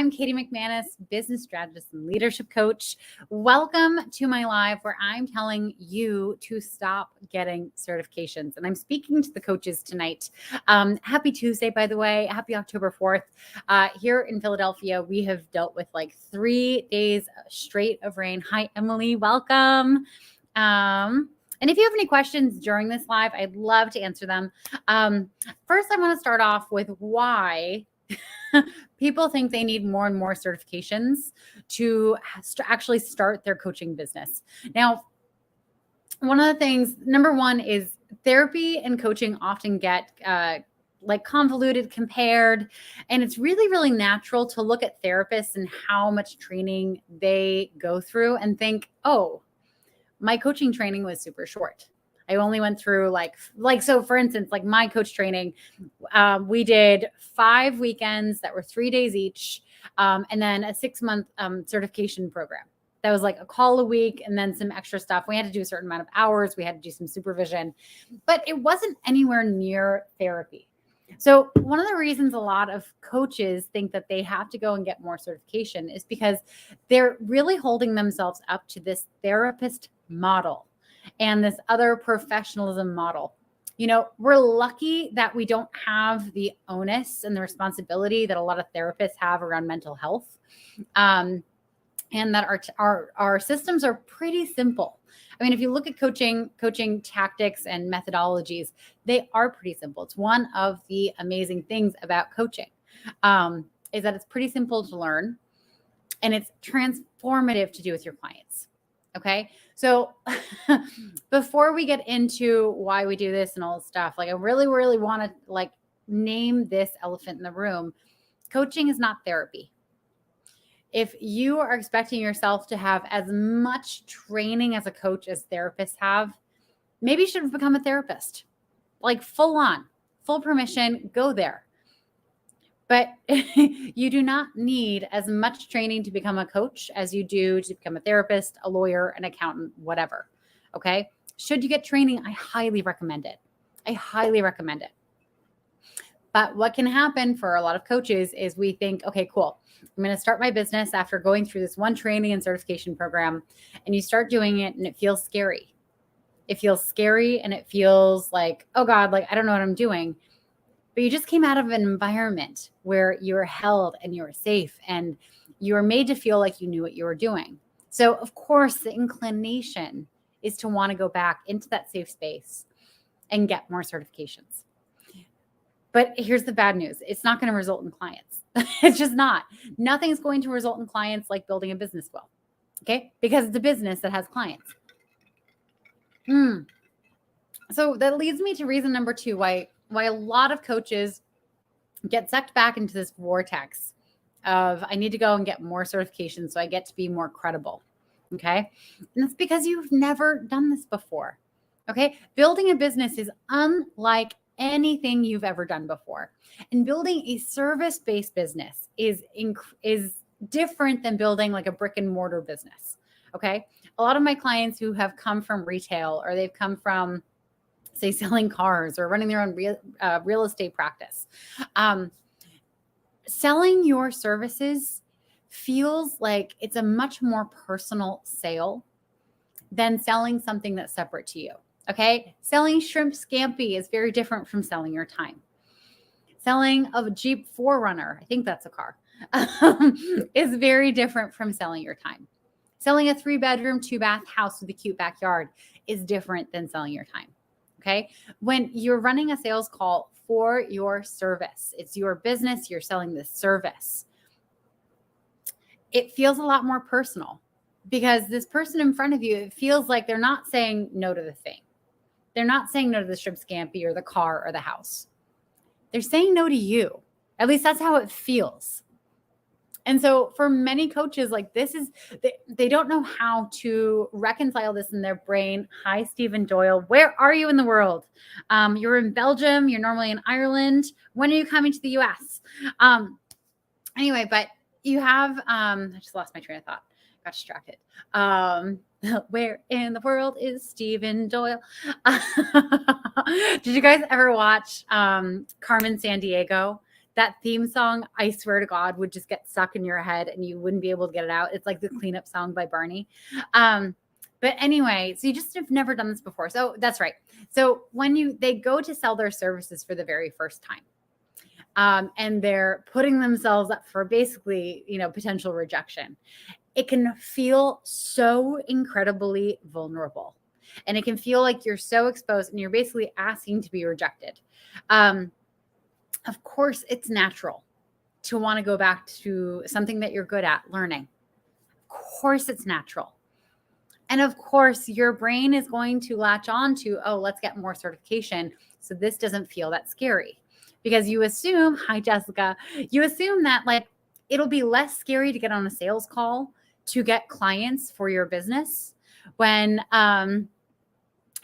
I'm Katie McManus, business strategist and leadership coach. Welcome to my live where I'm telling you to stop getting certifications. And I'm speaking to the coaches tonight. Happy Tuesday, by the way. Happy October 4th. Here in Philadelphia, we have dealt with like 3 days straight of rain. Hi, Emily. Welcome. And if you have any questions during this live, I'd love to answer them. First, I want to start off with why people think they need more and more certifications to actually start their coaching business. Now, one of the things, number one, is therapy and coaching often get like convoluted, compared, and it's really, really natural to look at therapists and how much training they go through and think, oh, my coaching training was super short. I only went through so for instance, like my coach training, we did 5 weekends that were 3 days each. And then a 6-month certification program. That was like a call a week and then some extra stuff. We had to do a certain amount of hours. We had to do some supervision, but it wasn't anywhere near therapy. So one of the reasons a lot of coaches think that they have to go and get more certification is because they're really holding themselves up to this therapist model and this other professionalism model. You know, we're lucky that we don't have the onus and the responsibility that a lot of therapists have around mental health, and that our systems are pretty simple. I mean, if you look at coaching tactics and methodologies, they are pretty simple. It's one of the amazing things about coaching, is that it's pretty simple to learn and it's transformative to do with your clients. Okay. So before we get into why we do this and all this stuff, like I really, really want to like name this elephant in the room. Coaching is not therapy. If you are expecting yourself to have as much training as a coach as therapists have, maybe you should have become a therapist, like full on, full permission, go there. But you do not need as much training to become a coach as you do to become a therapist, a lawyer, an accountant, whatever. Okay. Should you get training? I highly recommend it. I highly recommend it. But what can happen for a lot of coaches is we think, okay, cool. I'm going to start my business after going through this one training and certification program. And you start doing it and it feels scary. It feels scary and it feels like, oh God, like I don't know what I'm doing. But you just came out of an environment where you were held and you were safe and you were made to feel like you knew what you were doing. So of course, the inclination is to want to go back into that safe space and get more certifications. But here's the bad news. It's not going to result in clients. It's just not. Nothing's going to result in clients like building a business will. Okay? Because it's a business that has clients. So that leads me to reason number 2, why a lot of coaches get sucked back into this vortex of I need to go and get more certifications so I get to be more credible. Okay. And it's because you've never done this before. Okay. Building a business is unlike anything you've ever done before. And building a service-based business is different than building like a brick and mortar business. Okay. A lot of my clients who have come from retail or they've come from say selling cars or running their own real estate practice. Selling your services feels like it's a much more personal sale than selling something that's separate to you. Okay. Selling shrimp scampi is very different from selling your time. Selling a Jeep 4Runner, I think that's a car, is very different from selling your time. Selling a 3-bedroom, 2-bath house with a cute backyard is different than selling your time. Okay. When you're running a sales call for your service, it's your business, you're selling this service. It feels a lot more personal because this person in front of you, it feels like they're not saying no to the thing. They're not saying no to the shrimp scampi or the car or the house. They're saying no to you. At least that's how it feels. And so for many coaches, like they don't know how to reconcile this in their brain. Hi, Stephen Doyle. Where are you in the world? You're in Belgium. You're normally in Ireland. When are you coming to the US? Anyway, but you have, I just lost my train of thought. Got distracted. Where in the world is Stephen Doyle? Did you guys ever watch Carmen Sandiego? that theme song, I swear to God, would just get stuck in your head and you wouldn't be able to get it out. It's like the cleanup song by Barney. But anyway, so you just have never done this before. So that's right. So when they go to sell their services for the very first time, and they're putting themselves up for basically, potential rejection, it can feel so incredibly vulnerable. And it can feel like you're so exposed and you're basically asking to be rejected. Of course, it's natural to want to go back to something that you're good at learning. Of course, it's natural. And of course, your brain is going to latch on to, oh, let's get more certification. So this doesn't feel that scary, because you assume, hi, Jessica, you assume that it'll be less scary to get on a sales call to get clients for your business when,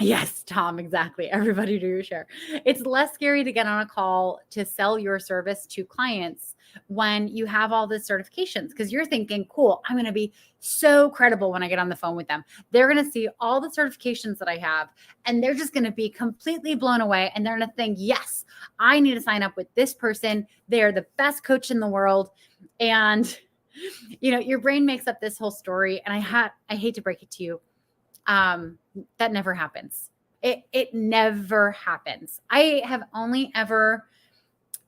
yes, Tom, exactly. Everybody do your share. It's less scary to get on a call to sell your service to clients when you have all the certifications, because you're thinking, cool, I'm going to be so credible when I get on the phone with them. They're going to see all the certifications that I have, and they're just going to be completely blown away. And they're going to think, yes, I need to sign up with this person. They're the best coach in the world. And, your brain makes up this whole story. And I hate to break it to you. That never happens. It never happens. I have only ever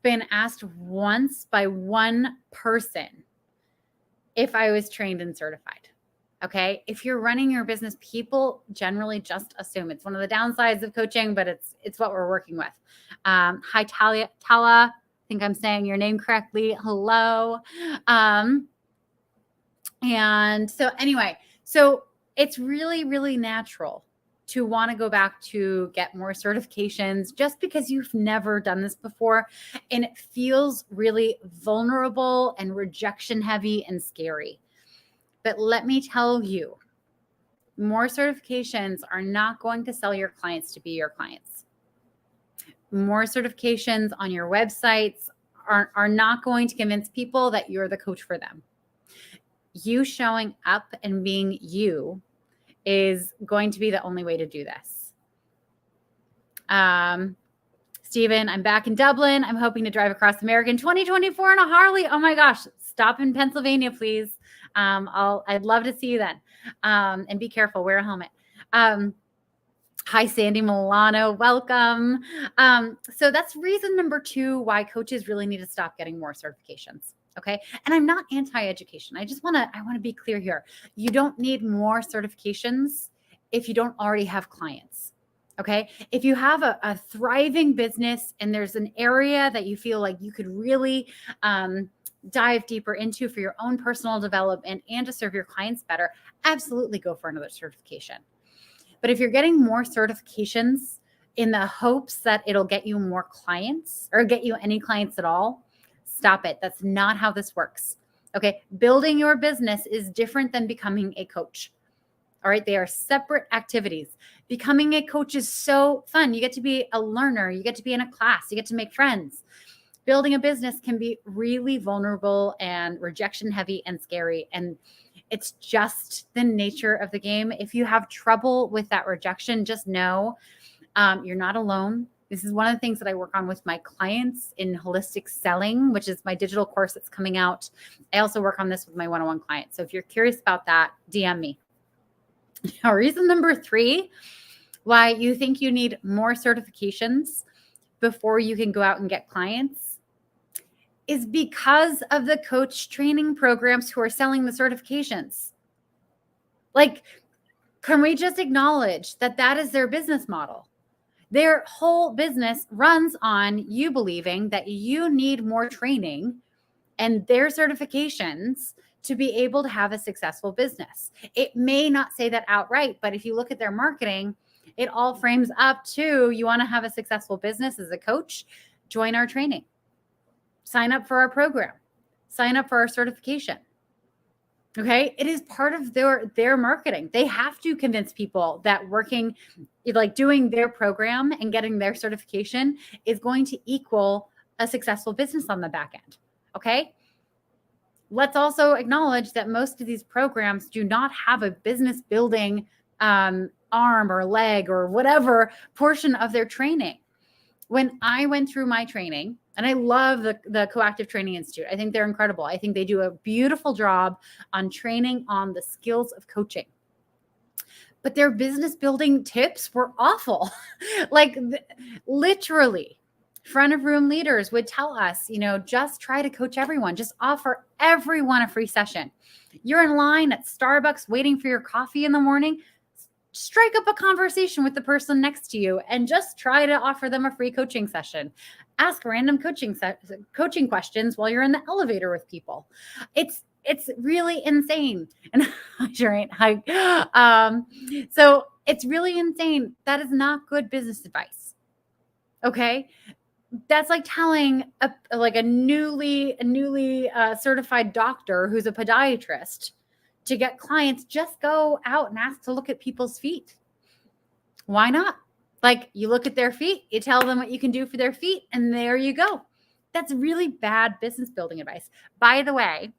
been asked once by one person if I was trained and certified. Okay. If you're running your business, people generally just assume. It's one of the downsides of coaching, but it's what we're working with. Hi, Tala. I think I'm saying your name correctly. Hello. And so anyway, it's really, really natural to want to go back to get more certifications just because you've never done this before. And it feels really vulnerable and rejection heavy and scary. But let me tell you, more certifications are not going to sell your clients to be your clients. More certifications on your websites are not going to convince people that you're the coach for them. You showing up and being you is going to be the only way to do this. Stephen, I'm back in Dublin. I'm hoping to drive across America in 2024 in a Harley. Oh my gosh, stop in Pennsylvania, please. I'd love to see you then. And be careful, wear a helmet. Hi, Sandy Milano, welcome. So that's reason number 2 why coaches really need to stop getting more certifications. Okay. And I'm not anti-education. I want to be clear here. You don't need more certifications if you don't already have clients. Okay. If you have a thriving business and there's an area that you feel like you could really dive deeper into for your own personal development and to serve your clients better, absolutely go for another certification. But if you're getting more certifications in the hopes that it'll get you more clients or get you any clients at all, stop it. That's not how this works. Okay. Building your business is different than becoming a coach. All right. They are separate activities. Becoming a coach is so fun. You get to be a learner. You get to be in a class. You get to make friends. Building a business can be really vulnerable and rejection heavy and scary. And it's just the nature of the game. If you have trouble with that rejection, just know you're not alone. This is one of the things that I work on with my clients in holistic selling, which is my digital course that's coming out. I also work on this with my one-on-one clients. So if you're curious about that, DM me. Now, reason number 3, why you think you need more certifications before you can go out and get clients is because of the coach training programs who are selling the certifications. Can we just acknowledge that is their business model? Their whole business runs on you believing that you need more training and their certifications to be able to have a successful business. It may not say that outright, but if you look at their marketing, it all frames up to you want to have a successful business as a coach, join our training, sign up for our program, sign up for our certification. Okay. It is part of their marketing. They have to convince people that doing their program and getting their certification is going to equal a successful business on the back end. Okay. Let's also acknowledge that most of these programs do not have a business building arm or leg or whatever portion of their training. When I went through my training, And I love the Coactive Training Institute. I think they're incredible. I think they do a beautiful job on training on the skills of coaching. But their business building tips were awful. Like literally, front of room leaders would tell us, just try to coach everyone, just offer everyone a free session. You're in line at Starbucks waiting for your coffee in the morning. Strike up a conversation with the person next to you and just try to offer them a free coaching session. Ask random coaching questions while you're in the elevator with people. It's really insane. And I sure ain't. So it's really insane. That is not good business advice. Okay. That's like telling a newly certified doctor who's a podiatrist to get clients, just go out and ask to look at people's feet. Why not? Like, you look at their feet, you tell them what you can do for their feet, and there you go. That's really bad business building advice. By the way,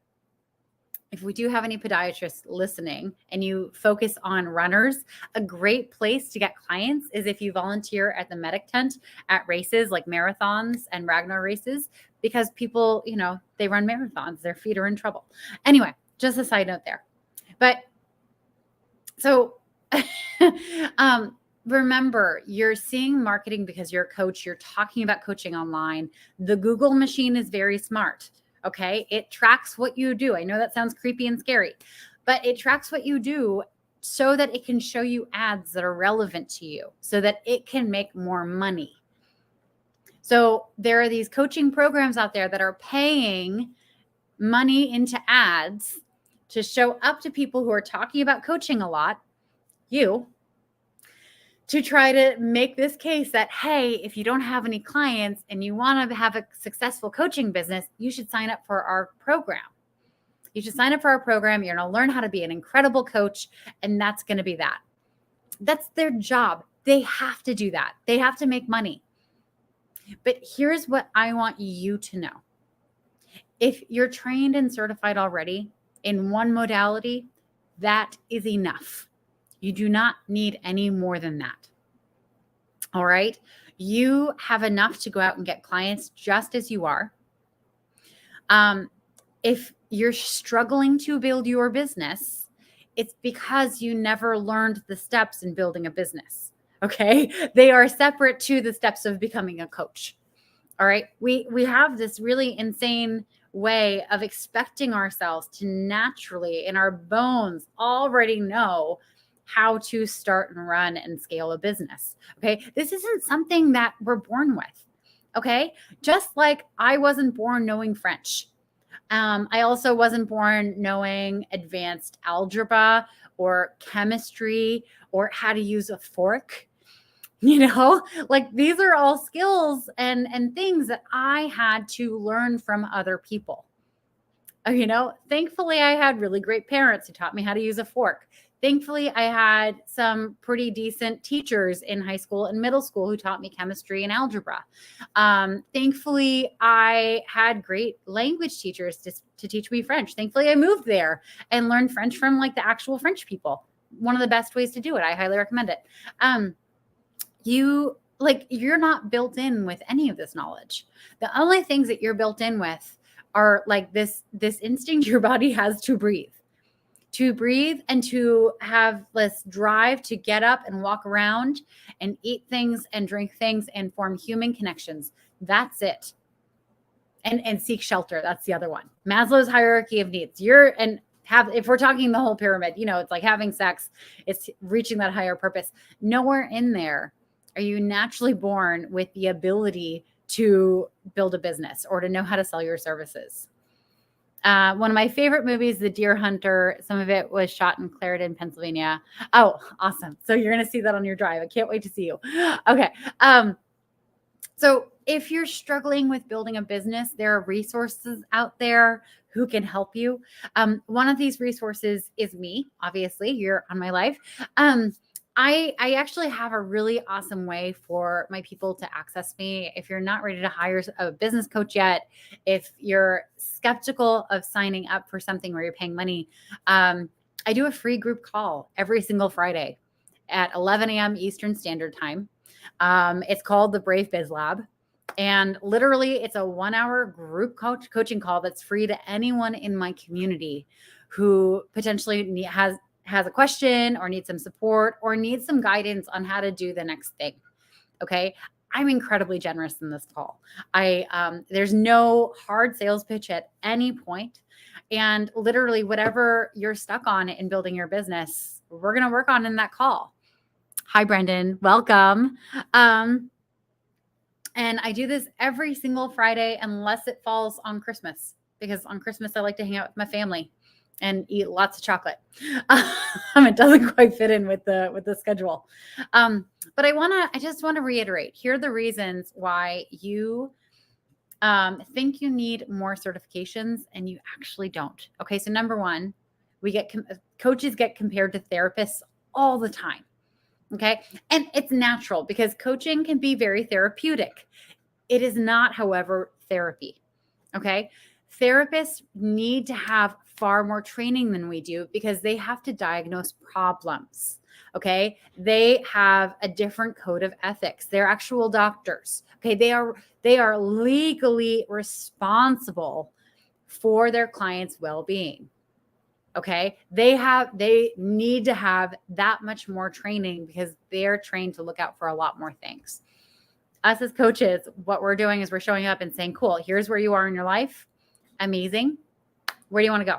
if we do have any podiatrists listening and you focus on runners, a great place to get clients is if you volunteer at the medic tent at races like marathons and Ragnar races, because people, they run marathons, their feet are in trouble. Anyway, just a side note there. But so remember, you're seeing marketing because you're a coach. You're talking about coaching online. The Google machine is very smart. Okay. It tracks what you do. I know that sounds creepy and scary, but it tracks what you do so that it can show you ads that are relevant to you so that it can make more money. So there are these coaching programs out there that are paying money into ads to show up to people who are talking about coaching a lot, to try to make this case that, hey, if you don't have any clients and you want to have a successful coaching business, you should sign up for our program. You should sign up for our program. You're going to learn how to be an incredible coach, and that's going to be that. That's their job. They have to do that. They have to make money. But here's what I want you to know. If you're trained and certified already in one modality, that is enough. You do not need any more than that. All right. You have enough to go out and get clients just as you are. If you're struggling to build your business, it's because you never learned the steps in building a business. Okay. They are separate to the steps of becoming a coach. All right. We have this really insane way of expecting ourselves to naturally, in our bones, already know how to start and run and scale a business. Okay. This isn't something that we're born with. Okay. Just like I wasn't born knowing French. I also wasn't born knowing advanced algebra or chemistry or how to use a fork. Like these are all skills and things that I had to learn from other people. Thankfully I had really great parents who taught me how to use a fork. Thankfully I had some pretty decent teachers in high school and middle school who taught me chemistry and algebra. Thankfully I had great language teachers to teach me French. Thankfully I moved there and learned French from like the actual French people. One of the best ways to do it. I highly recommend it. You're not built in with any of this knowledge. The only things that you're built in with are like this instinct your body has to breathe and to have this drive to get up and walk around and eat things and drink things and form human connections. That's it. And seek shelter. That's the other one. Maslow's hierarchy of needs. If we're talking the whole pyramid, it's like having sex, it's reaching that higher purpose. Nowhere in there are you naturally born with the ability to build a business or to know how to sell your services. One of my favorite movies, The Deer Hunter, some of it was shot in Clarendon, Pennsylvania. Oh, awesome. So you're going to see that on your drive. I can't wait to see you. Okay. So if you're struggling with building a business, there are resources out there who can help you. One of these resources is me. Obviously, you're on my life. I actually have a really awesome way for my people to access me. If you're not ready to hire a business coach yet, if you're skeptical of signing up for something where you're paying money, I do a free group call every single Friday at 11 a.m. Eastern Standard Time. It's called the Brave Biz Lab. And literally, it's a 1 hour group coaching call that's free to anyone in my community who potentially has a question or needs some support or needs some guidance on how to do the next thing. Okay. I'm incredibly generous in this call. There's no hard sales pitch at any point. And literally, whatever you're stuck on in building your business, we're going to work on in that call. Hi, Brendan. Welcome. And I do this every single Friday unless it falls on Christmas, because on Christmas I like to hang out with my family and eat lots of chocolate. It doesn't quite fit in with the schedule. But I just want to reiterate, here are the reasons why you think you need more certifications and you actually don't. Okay, so number one, coaches get compared to therapists all the time. Okay. And it's natural because coaching can be very therapeutic. It is not, however, therapy. Okay. Therapists need to have far more training than we do because they have to diagnose problems. Okay. They have a different code of ethics. They're actual doctors. Okay. They are legally responsible for their clients' well-being. Okay. They need to have that much more training because they're trained to look out for a lot more things. Us as coaches, what we're doing is we're showing up and saying, cool, here's where you are in your life. Amazing. Where do you want to go?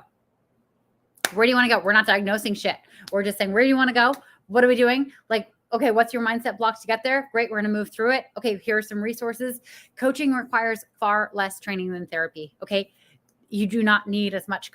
Where do you want to go? We're not diagnosing shit. We're just saying, where do you want to go? What are we doing? Like, okay, what's your mindset blocks to get there? Great. We're going to move through it. Okay. Here are some resources. Coaching requires far less training than therapy. Okay. You do not need as much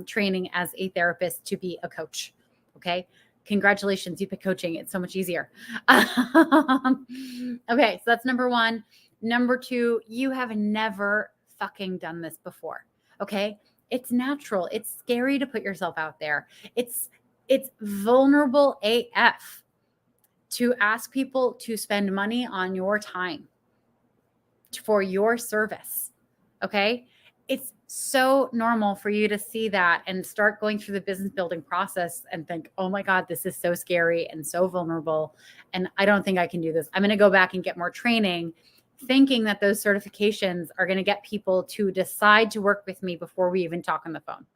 training as a therapist to be a coach. Okay. Congratulations. You pick coaching. It's so much easier. Okay. So that's number one. Number two, you have never fucking done this before. Okay. It's natural. It's scary to put yourself out there. It's vulnerable AF to ask people to spend money on your time for your service. Okay. It's so normal for you to see that and start going through the business building process and think, oh my God, this is so scary and so vulnerable. And I don't think I can do this. I'm going to go back and get more training, thinking that those certifications are going to get people to decide to work with me before we even talk on the phone.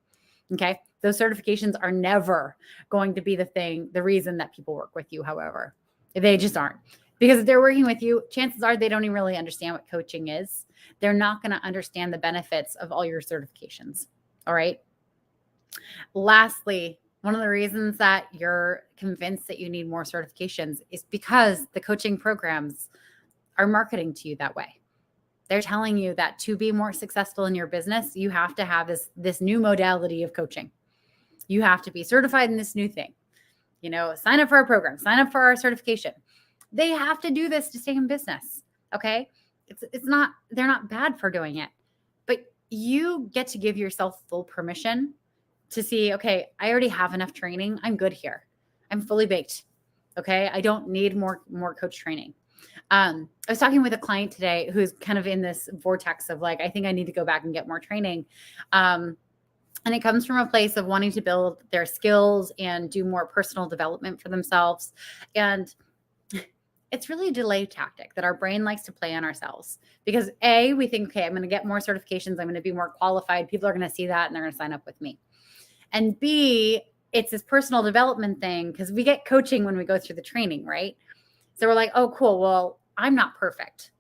Okay. Those certifications are never going to be the reason that people work with you. However, they just aren't. Because if they're working with you, chances are they don't even really understand what coaching is. They're not going to understand the benefits of all your certifications. All right. Lastly, one of the reasons that you're convinced that you need more certifications is because the coaching programs are marketing to you that way. They're telling you that to be more successful in your business, you have to have this new modality of coaching. You have to be certified in this new thing. Sign up for our program, sign up for our certification. They have to do this to stay in business. Okay. They're not bad for doing it, but you get to give yourself full permission to see, okay, I already have enough training. I'm good here. I'm fully baked. Okay. I don't need more coach training. I was talking with a client today who's kind of in this vortex of like, I think I need to go back and get more training. And it comes from a place of wanting to build their skills and do more personal development for themselves. And it's really a delay tactic that our brain likes to play on ourselves because we think, okay, I'm going to get more certifications. I'm going to be more qualified. People are going to see that and they're going to sign up with me. And B, it's this personal development thing because we get coaching when we go through the training, right? So we're like, oh, cool. Well, I'm not perfect.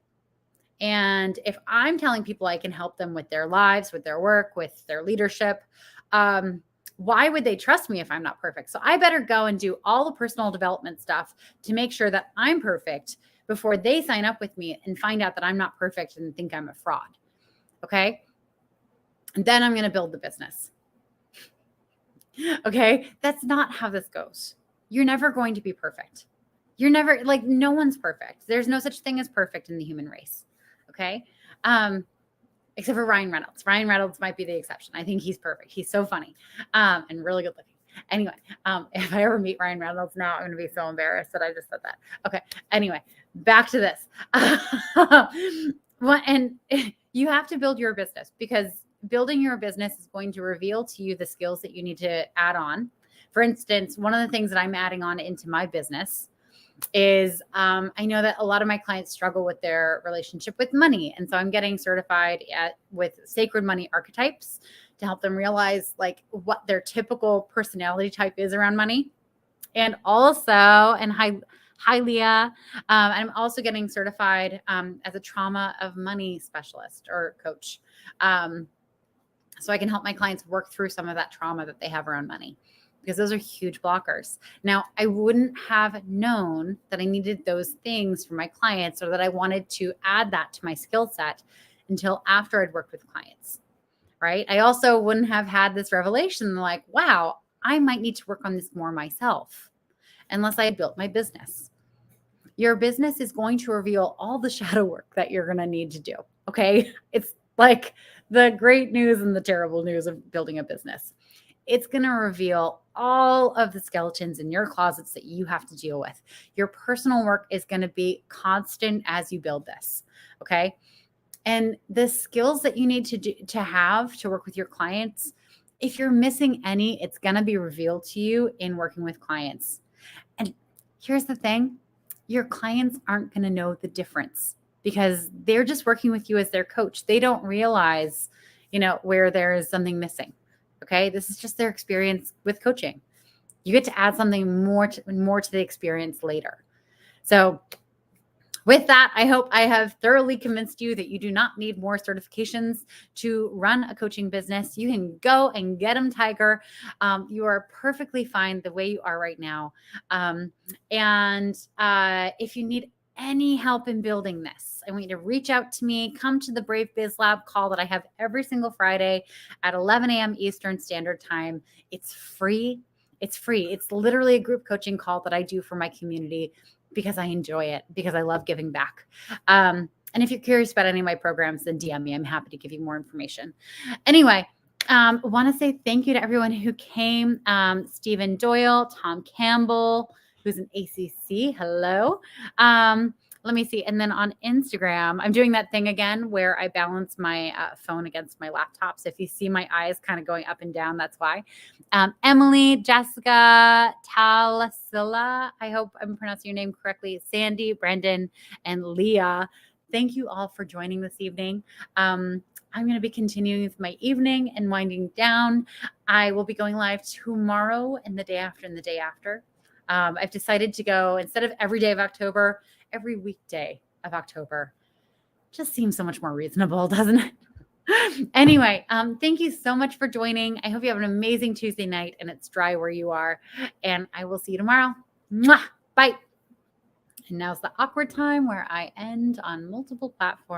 And if I'm telling people I can help them with their lives, with their work, with their leadership, why would they trust me if I'm not perfect? So I better go and do all the personal development stuff to make sure that I'm perfect before they sign up with me and find out that I'm not perfect and think I'm a fraud. Okay. And then I'm going to build the business. Okay. That's not how this goes. You're never going to be perfect. You're never no one's perfect. There's no such thing as perfect in the human race. Okay. Except for Ryan Reynolds. Ryan Reynolds might be the exception. I think he's perfect. He's so funny and really good looking. Anyway, if I ever meet Ryan Reynolds now, I'm going to be so embarrassed that I just said that. Okay. Anyway, back to this. And you have to build your business because building your business is going to reveal to you the skills that you need to add on. For instance, one of the things that I'm adding on into my business is I know that a lot of my clients struggle with their relationship with money. And so I'm getting certified with sacred money archetypes to help them realize like what their typical personality type is around money. And also, and hi Leah, I'm also getting certified as a trauma of money specialist or coach. So I can help my clients work through some of that trauma that they have around money, because those are huge blockers. Now, I wouldn't have known that I needed those things for my clients, or that I wanted to add that to my skill set, until after I'd worked with clients, right? I also wouldn't have had this revelation like, wow, I might need to work on this more myself, unless I had built my business. Your business is going to reveal all the shadow work that you're going to need to do. Okay. It's like the great news and the terrible news of building a business. It's going to reveal all of the skeletons in your closets that you have to deal with. Your personal work is going to be constant as you build this. Okay. And the skills that you need to have to work with your clients, if you're missing any, it's going to be revealed to you in working with clients. And here's the thing, your clients aren't going to know the difference, because they're just working with you as their coach. They don't realize, where there is something missing. Okay. This is just their experience with coaching. You get to add something more to the experience later. So with that, I hope I have thoroughly convinced you that you do not need more certifications to run a coaching business. You can go and get them, Tiger. You are perfectly fine the way you are right now. If you need any help in building this, I want you to reach out to me. Come to the Brave Biz Lab call that I have every single Friday at 11 a.m. Eastern Standard Time. It's free. It's literally a group coaching call that I do for my community, because I enjoy it, because I love giving back. And if you're curious about any of my programs, then DM me. I'm happy to give you more information. Anyway, want to say thank you to everyone who came. Stephen Doyle, Tom Campbell, who's an ACC. Hello. Let me see. And then on Instagram, I'm doing that thing again where I balance my phone against my laptop. So if you see my eyes kind of going up and down, that's why. Emily, Jessica, Talasilla, I hope I'm pronouncing your name correctly, Sandy, Brendan, and Leah. Thank you all for joining this evening. I'm going to be continuing with my evening and winding down. I will be going live tomorrow and the day after and the day after. I've decided to go, instead of every day of October, every weekday of October. Just seems so much more reasonable, doesn't it? Anyway, thank you so much for joining. I hope you have an amazing Tuesday night and it's dry where you are. And I will see you tomorrow. Mwah! Bye. And now's the awkward time where I end on multiple platforms.